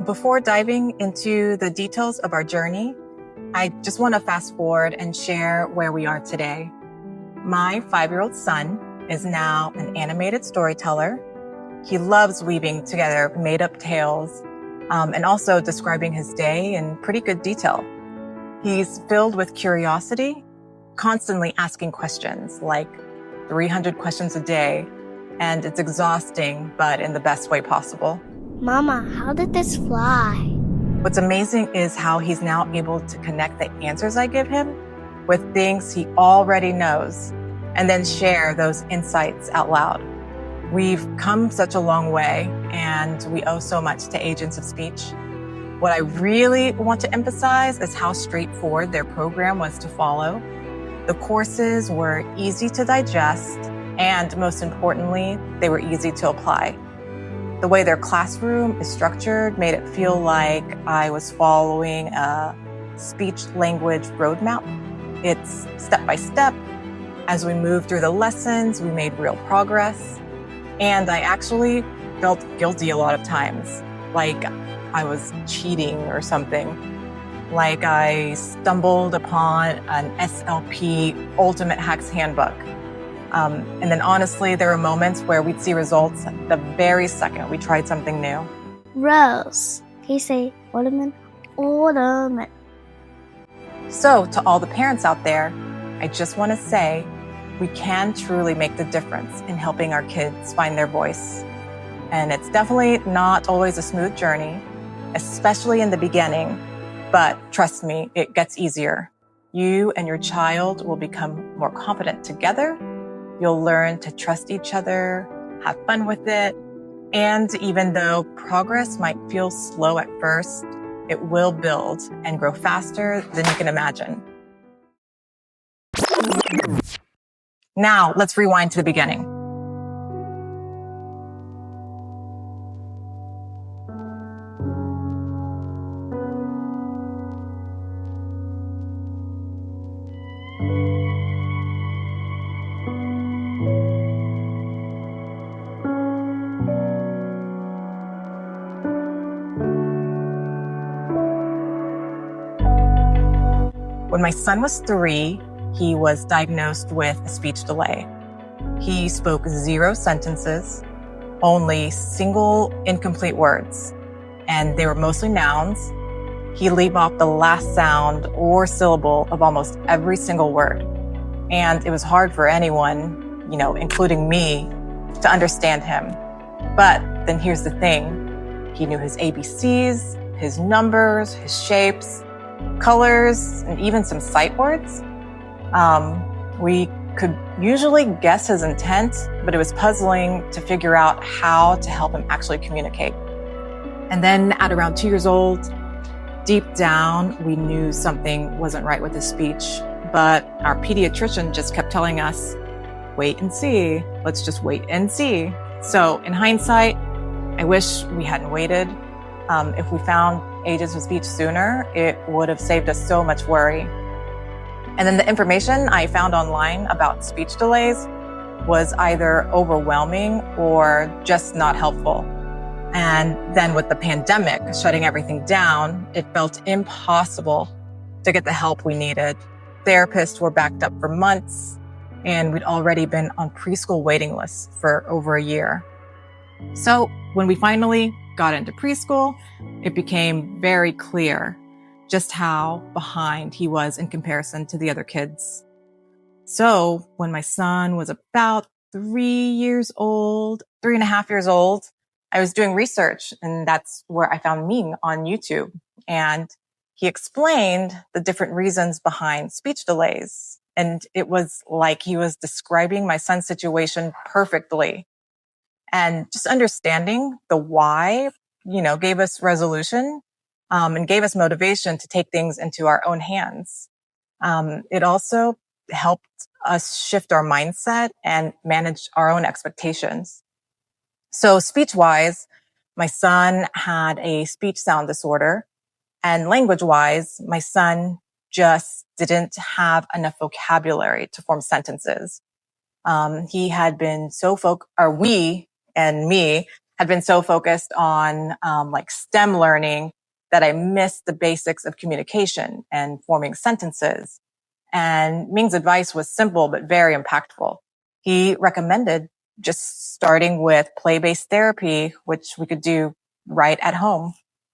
Before diving into the details of our journey, I just want to fast forward and share where we are today. My 5-year-old son is now an animated storyteller. He loves weaving together made-up tales and also describing his day in pretty good detail. He's filled with curiosity, constantly asking questions, like 300 questions a day, and it's exhausting, but in the best way possible. Mama, how did this fly? What's amazing is how he's now able to connect the answers I give him with things he already knows, and then share those insights out loud. We've come such a long way, and we owe so much to agents of speech. What I really want to emphasize is how straightforward their program was to follow. The courses were easy to digest, and most importantly, they were easy to apply. The way their classroom is structured made it feel like I was following a speech-language roadmap. It's step by step. As we moved through the lessons, we made real progress. And I actually felt guilty a lot of times, like I was cheating or something. Like I stumbled upon an SLP Ultimate Hacks Handbook. And then honestly, there were moments where we'd see results the very second we tried something new. Rose. Can you say ornament? Ornament. So to all the parents out there, I just want to say we can truly make the difference in helping our kids find their voice. And it's definitely not always a smooth journey, especially in the beginning. But trust me, it gets easier. You and your child will become more confident together. You'll learn to trust each other, have fun with it. And even though progress might feel slow at first, it will build and grow faster than you can imagine. Now, let's rewind to the beginning. When my son was 3, he was diagnosed with a speech delay. He spoke 0 sentences, only single incomplete words, and they were mostly nouns. He'd leave off the last sound or syllable of almost every single word. And it was hard for anyone, including me, to understand him. But then here's the thing. He knew his ABCs, his numbers, his shapes, colors, and even some sight words. We could usually guess his intent, but it was puzzling to figure out how to help him actually communicate. And then at around 2 years old, deep down, we knew something wasn't right with his speech, but our pediatrician just kept telling us, wait and see. Let's just wait and see. So in hindsight, I wish we hadn't waited. If we found agents of speech sooner, it would have saved us so much worry. And then the information I found online about speech delays was either overwhelming or just not helpful. And then with the pandemic shutting everything down, it felt impossible to get the help we needed. Therapists were backed up for months, and we'd already been on preschool waiting lists for over a year. So when we finally got into preschool, it became very clear just how behind he was in comparison to the other kids. So when my son was about 3.5 years old, I was doing research, and that's where I found Ming on YouTube. And he explained the different reasons behind speech delays. And it was like he was describing my son's situation perfectly. And just understanding the why, gave us resolution, and gave us motivation to take things into our own hands. It also helped us shift our mindset and manage our own expectations. So speech-wise, my son had a speech sound disorder, and language-wise, my son just didn't have enough vocabulary to form sentences. He had been we and me had been so focused on like STEM learning that I missed the basics of communication and forming sentences. And Ming's advice was simple but very impactful. He recommended just starting with play-based therapy, which we could do right at home.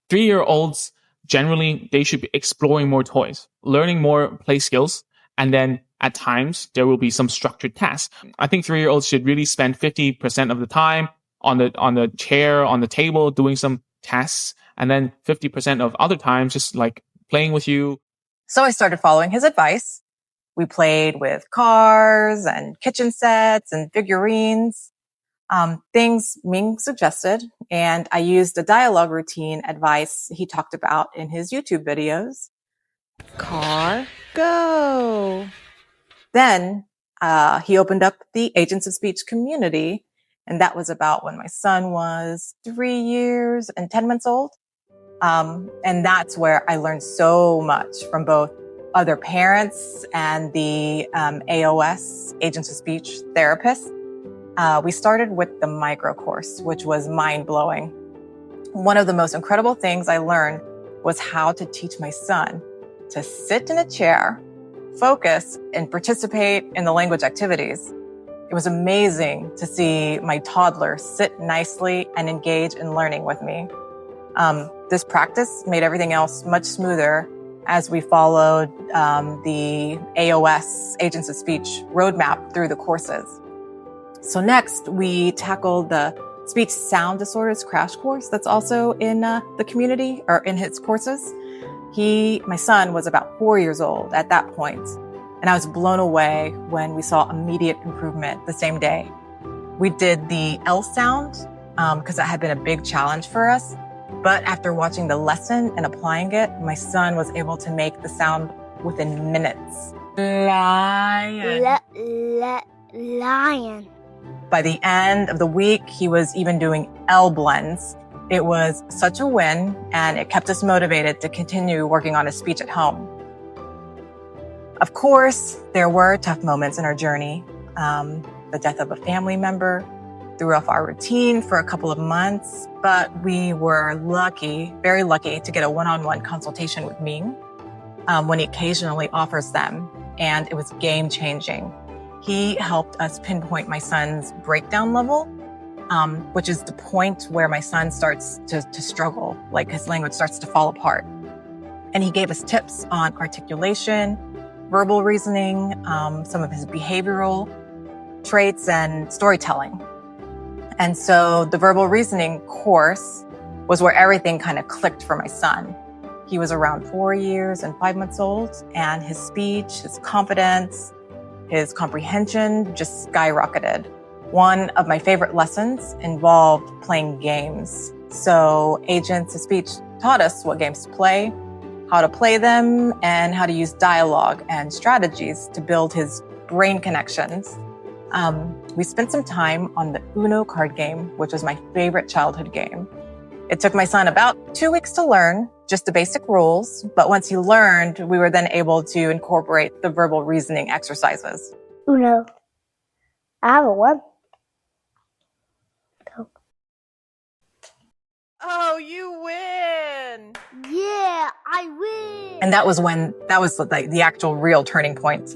3-year-olds, generally, they should be exploring more toys, learning more play skills, and then at times there will be some structured tasks. I think 3-year-olds should really spend 50% of the time on the chair, on the table, doing some tasks, and then 50% of other times just like playing with you. So I started following his advice. We played with cars and kitchen sets and figurines, things Ming suggested. And I used the dialogue routine advice he talked about in his YouTube videos. Car, go. Then he opened up the Agents of Speech community. And that was about when my son was 3 years and 10 months old. And that's where I learned so much from both other parents and the AOS, Agents of Speech therapists. We started with the micro course, which was mind-blowing. One of the most incredible things I learned was how to teach my son to sit in a chair, focus, and participate in the language activities. It was amazing to see my toddler sit nicely and engage in learning with me. This practice made everything else much smoother as we followed the AOS, Agents of Speech, roadmap through the courses. So next, we tackled the Speech Sound Disorders crash course that's also in the community, or in his courses. My son was about 4 years old at that point, and I was blown away when we saw immediate improvement the same day. We did the L sound because that had been a big challenge for us. But after watching the lesson and applying it, my son was able to make the sound within minutes. Lion. Lion. By the end of the week, he was even doing L blends. It was such a win, and it kept us motivated to continue working on his speech at home. Of course, there were tough moments in our journey. The death of a family member threw off our routine for a couple of months, but we were lucky, very lucky, to get a one-on-one consultation with Ming when he occasionally offers them, and it was game-changing. He helped us pinpoint my son's breakdown level, which is the point where my son starts to struggle, like his language starts to fall apart. And he gave us tips on articulation, verbal reasoning, some of his behavioral traits, and storytelling. And so the verbal reasoning course was where everything kind of clicked for my son. He was around 4 years and 5 months old, and his speech, his confidence, his comprehension just skyrocketed. One of my favorite lessons involved playing games. So Agents of Speech taught us what games to play, how to play them, and how to use dialogue and strategies to build his brain connections. We spent some time on the Uno card game, which was my favorite childhood game. It took my son about 2 weeks to learn, just the basic rules, but once he learned, we were then able to incorporate the verbal reasoning exercises. Uno. I have a one. Go. Oh, you win! Yeah, I win! And that was like the actual real turning point.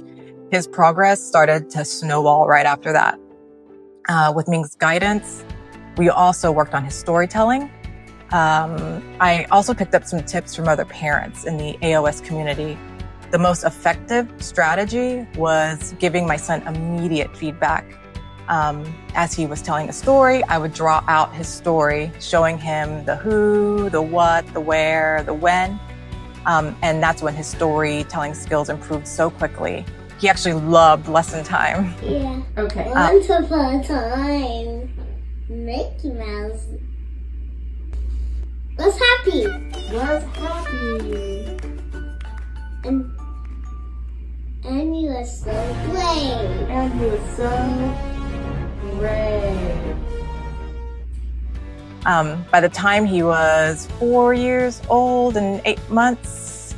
His progress started to snowball right after that. With Ming's guidance, we also worked on his storytelling. I also picked up some tips from other parents in the AOS community. The most effective strategy was giving my son immediate feedback. As he was telling a story, I would draw out his story, showing him the who, the what, the where, the when. And that's when his storytelling skills improved so quickly. He actually loved lesson time. Yeah. Okay. Once upon a time, Mickey Mouse was happy. And he was so brave. By the time he was 4 years old and 8 months,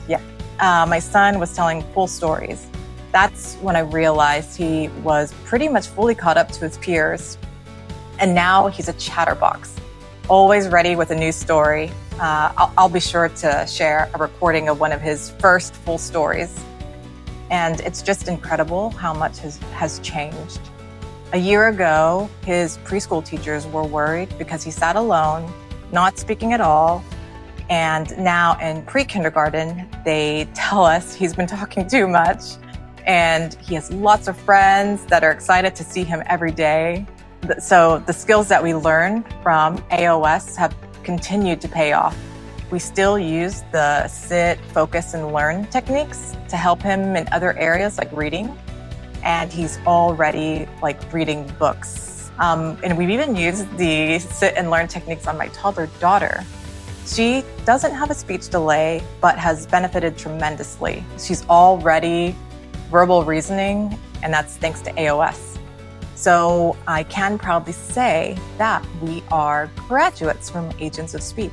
my son was telling full stories. That's when I realized he was pretty much fully caught up to his peers. And now he's a chatterbox. always ready with a new story. I'll be sure to share a recording of one of his first full stories. And it's just incredible how much has changed. A year ago, his preschool teachers were worried because he sat alone, not speaking at all. And now in pre-kindergarten, they tell us he's been talking too much. And he has lots of friends that are excited to see him every day. So the skills that we learned from AOS have continued to pay off. We still use the sit, focus, and learn techniques to help him in other areas like reading. And he's already reading books. And we've even used the sit and learn techniques on my toddler daughter. She doesn't have a speech delay, but has benefited tremendously. She's already verbal reasoning, and that's thanks to AOS. So I can proudly say that we are graduates from Agents of Speech.